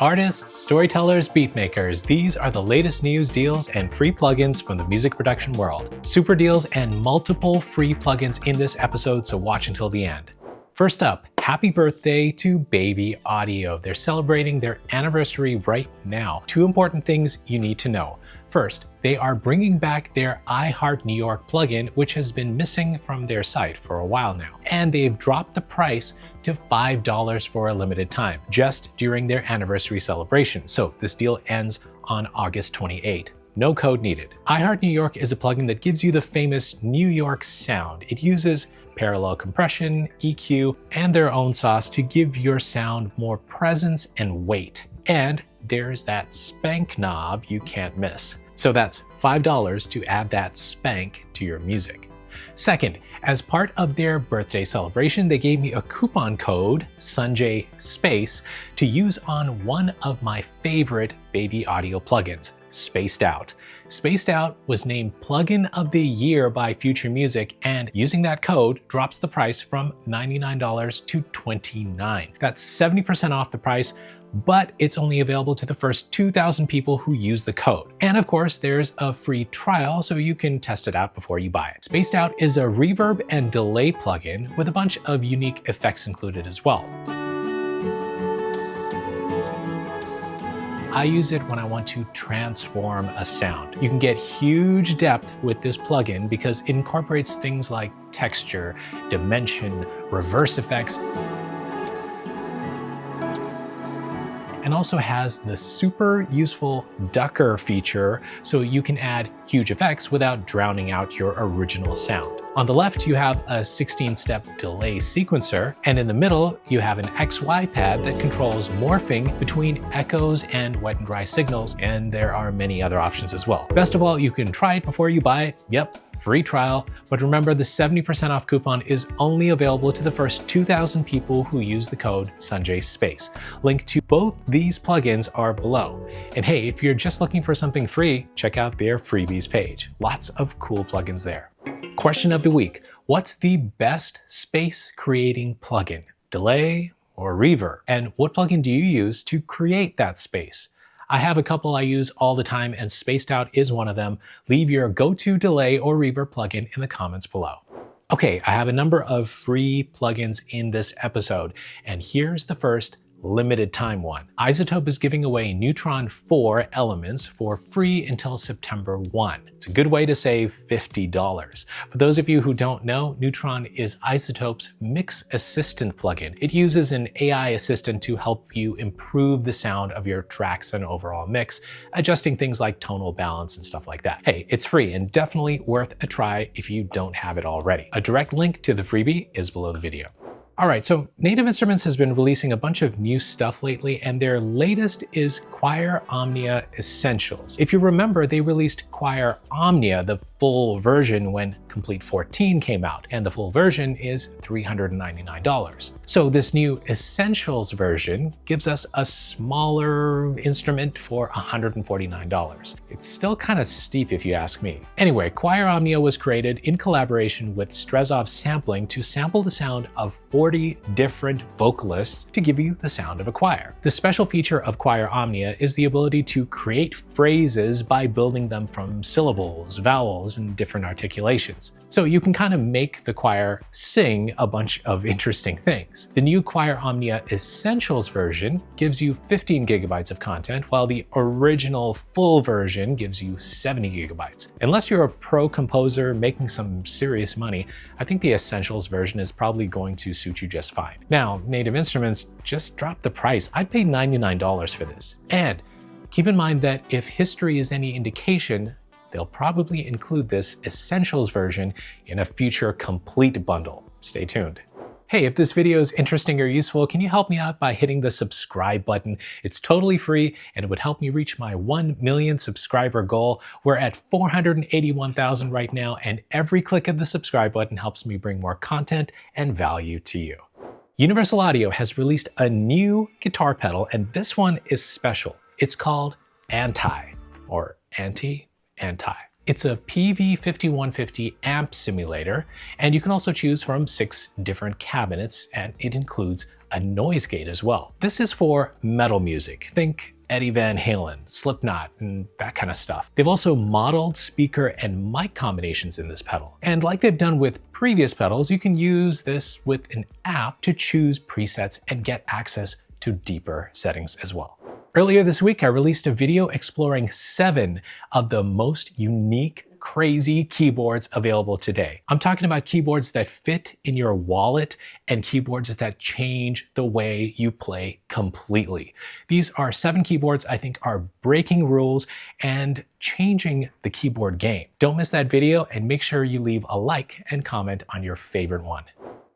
Artists, storytellers, beatmakers, these are the latest news, deals, and free plugins from the music production world. Super deals and multiple free plugins in this episode, so watch until the end. First up, happy birthday to Baby Audio. They're celebrating their anniversary right now. Two important things you need to know. First, they are bringing back their I Heart New York plugin, which has been missing from their site for a while now. And they've dropped the price to $5 for a limited time, just during their anniversary celebration. So this deal ends on August 28. No code needed. I Heart New York is a plugin that gives you the famous New York sound. It uses parallel compression, EQ, and their own sauce to give your sound more presence and weight. And there's that spank knob you can't miss. So that's $5 to add that spank to your music. Second, as part of their birthday celebration, they gave me a coupon code, SanjayC, to use on one of my favorite Baby Audio plugins, Spaced Out. Spaced Out was named Plugin of the Year by Future Music, and using that code drops the price from $99 to $29. That's 70% off the price, but it's only available to the first 2,000 people who use the code. And of course, there's a free trial, so you can test it out before you buy it. Spaced Out is a reverb and delay plugin with a bunch of unique effects included as well. I use it when I want to transform a sound. You can get huge depth with this plugin because it incorporates things like texture, dimension, reverse effects, and also has the super useful ducker feature, so you can add huge effects without drowning out your original sound. On the left, you have a 16-step delay sequencer, and in the middle, you have an XY pad that controls morphing between echoes and wet and dry signals, and there are many other options as well. Best of all, you can try it before you buy it. Yep, free trial, but remember the 70% off coupon is only available to the first 2,000 people who use the code SanjayC. Link to both these plugins are below. And hey, if you're just looking for something free, check out their freebies page. Lots of cool plugins there. Question of the week: what's the best space creating plugin? Delay or reverb? And what plugin do you use to create that space? I have a couple I use all the time, and Spaced Out is one of them. Leave your go-to delay or reverb plugin in the comments below. Okay, I have a number of free plugins in this episode, and here's the first limited time one. iZotope is giving away Neutron 4 elements for free until September 1. It's a good way to save $50. For those of you who don't know, Neutron is iZotope's Mix Assistant plugin. It uses an AI assistant to help you improve the sound of your tracks and overall mix, adjusting things like tonal balance and stuff like that. Hey, it's free and definitely worth a try if you don't have it already. A direct link to the freebie is below the video. All right, so Native Instruments has been releasing a bunch of new stuff lately, and their latest is Choir Omnia Essentials. If you remember, they released Choir Omnia, the full version, when Complete 14 came out, and the full version is $399. So this new Essentials version gives us a smaller instrument for $149. It's still kind of steep if you ask me. Anyway, Choir Omnia was created in collaboration with Strezov Sampling to sample the sound of 40 different vocalists to give you the sound of a choir. The special feature of Choir Omnia is the ability to create phrases by building them from syllables, vowels, and different articulations. So you can kind of make the choir sing a bunch of interesting things. The new Choir Omnia Essentials version gives you 15 gigabytes of content, while the original full version gives you 70 gigabytes. Unless you're a pro composer making some serious money, I think the Essentials version is probably going to suit you just fine. Now, Native Instruments just dropped the price. I'd pay $99 for this. And keep in mind that if history is any indication, they'll probably include this Essentials version in a future complete bundle. Stay tuned. Hey, if this video is interesting or useful, can you help me out by hitting the subscribe button? It's totally free, and it would help me reach my 1 million subscriber goal. We're at 481,000 right now, and every click of the subscribe button helps me bring more content and value to you. Universal Audio has released a new guitar pedal, and this one is special. It's called Anti, or Anti. It's a PV5150 amp simulator, and you can also choose from 6 different cabinets, and it includes a noise gate as well. This is for metal music. Think Eddie Van Halen, Slipknot, and that kind of stuff. They've also modeled speaker and mic combinations in this pedal. And like they've done with previous pedals, you can use this with an app to choose presets and get access to deeper settings as well. Earlier this week, I released a video exploring 7 of the most unique, crazy keyboards available today. I'm talking about keyboards that fit in your wallet and keyboards that change the way you play completely. These are 7 keyboards I think are breaking rules and changing the keyboard game. Don't miss that video and make sure you leave a like and comment on your favorite one.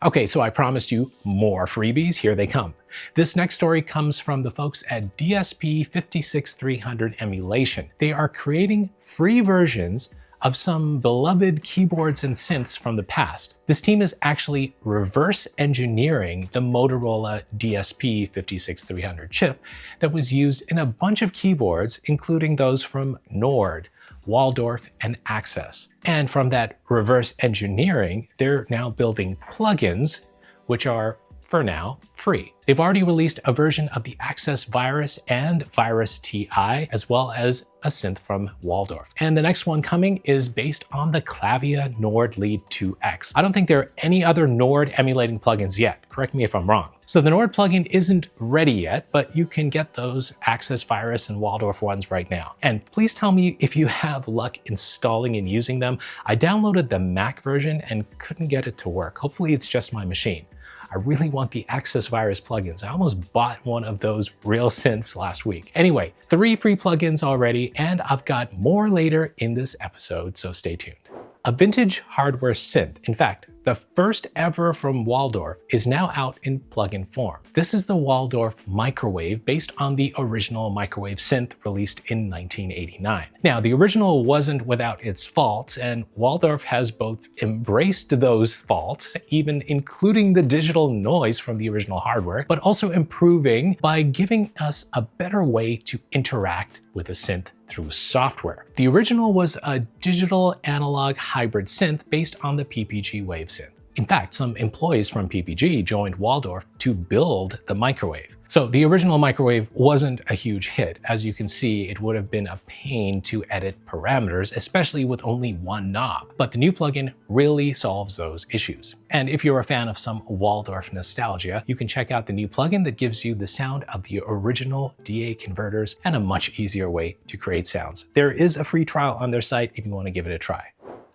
Okay, so I promised you more freebies. Here they come. This next story comes from the folks at DSP 56300 Emulation. They are creating free versions of some beloved keyboards and synths from the past. This team is actually reverse engineering the Motorola DSP 56300 chip that was used in a bunch of keyboards, including those from Nord, Waldorf, and Access. And from that reverse engineering, they're now building plugins, which are, for now, free. They've already released a version of the Access Virus and Virus TI, as well as a synth from Waldorf. And the next one coming is based on the Clavia Nord Lead 2X. I don't think there are any other Nord emulating plugins yet. Correct me if I'm wrong. So the Nord plugin isn't ready yet, but you can get those Access Virus and Waldorf ones right now. And please tell me if you have luck installing and using them. I downloaded the Mac version and couldn't get it to work. Hopefully it's just my machine. I really want the Access Virus plugins. I almost bought one of those real synths last week. Anyway, 3 free plugins already, and I've got more later in this episode, so stay tuned. A vintage hardware synth, in fact, the first ever from Waldorf, is now out in plugin form. This is the Waldorf Microwave, based on the original microwave synth released in 1989. Now, the original wasn't without its faults, and Waldorf has both embraced those faults, even including the digital noise from the original hardware, but also improving by giving us a better way to interact with a synth through software. The original was a digital analog hybrid synth based on the PPG Wave synth. In fact, some employees from PPG joined Waldorf to build the microwave. So the original microwave wasn't a huge hit. As you can see, it would have been a pain to edit parameters, especially with only one knob. But the new plugin really solves those issues. And if you're a fan of some Waldorf nostalgia, you can check out the new plugin that gives you the sound of the original DA converters and a much easier way to create sounds. There is a free trial on their site if you want to give it a try.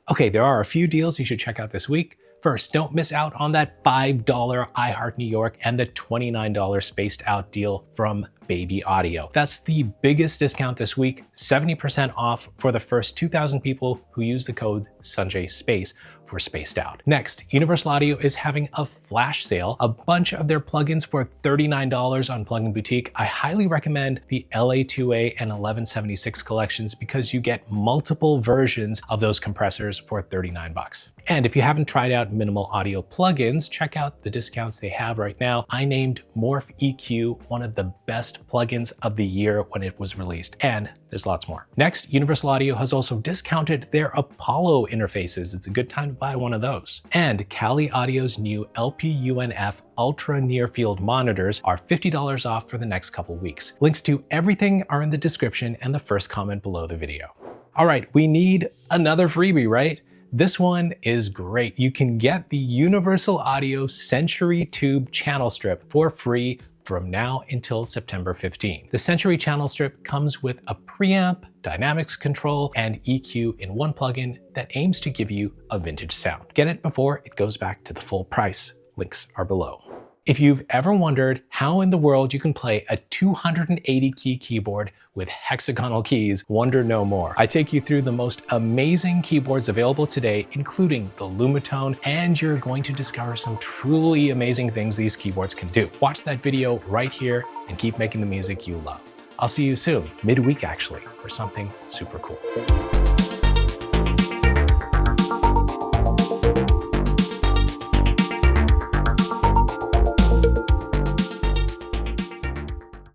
Okay, there are a few deals you should check out this week. First, don't miss out on that $5 iHeart New York and the $29 spaced out deal from Baby Audio. That's the biggest discount this week, 70% off for the first 2,000 people who use the code SanjaySpace for spaced out. Next, Universal Audio is having a flash sale, a bunch of their plugins for $39 on Plugin Boutique. I highly recommend the LA2A and 1176 collections because you get multiple versions of those compressors for $39. And if you haven't tried out Minimal Audio plugins, check out the discounts they have right now. I named Morph EQ one of the best plugins of the year when it was released, and there's lots more. Next, Universal Audio has also discounted their Apollo interfaces. It's a good time to buy one of those. And Kali Audio's new LP-UNF Ultra Near Field monitors are $50 off for the next couple weeks. Links to everything are in the description and the first comment below the video. All right, we need another freebie, right? This one is great. You can get the Universal Audio Century Tube channel strip for free from now until September 15. The Century channel strip comes with a preamp, dynamics control, and EQ in one plugin that aims to give you a vintage sound. Get it before it goes back to the full price. Links are below. If you've ever wondered how in the world you can play a 280 key keyboard with hexagonal keys, wonder no more. I take you through the most amazing keyboards available today, including the Lumitone, and you're going to discover some truly amazing things these keyboards can do. Watch that video right here and keep making the music you love. I'll see you soon, midweek actually, for something super cool.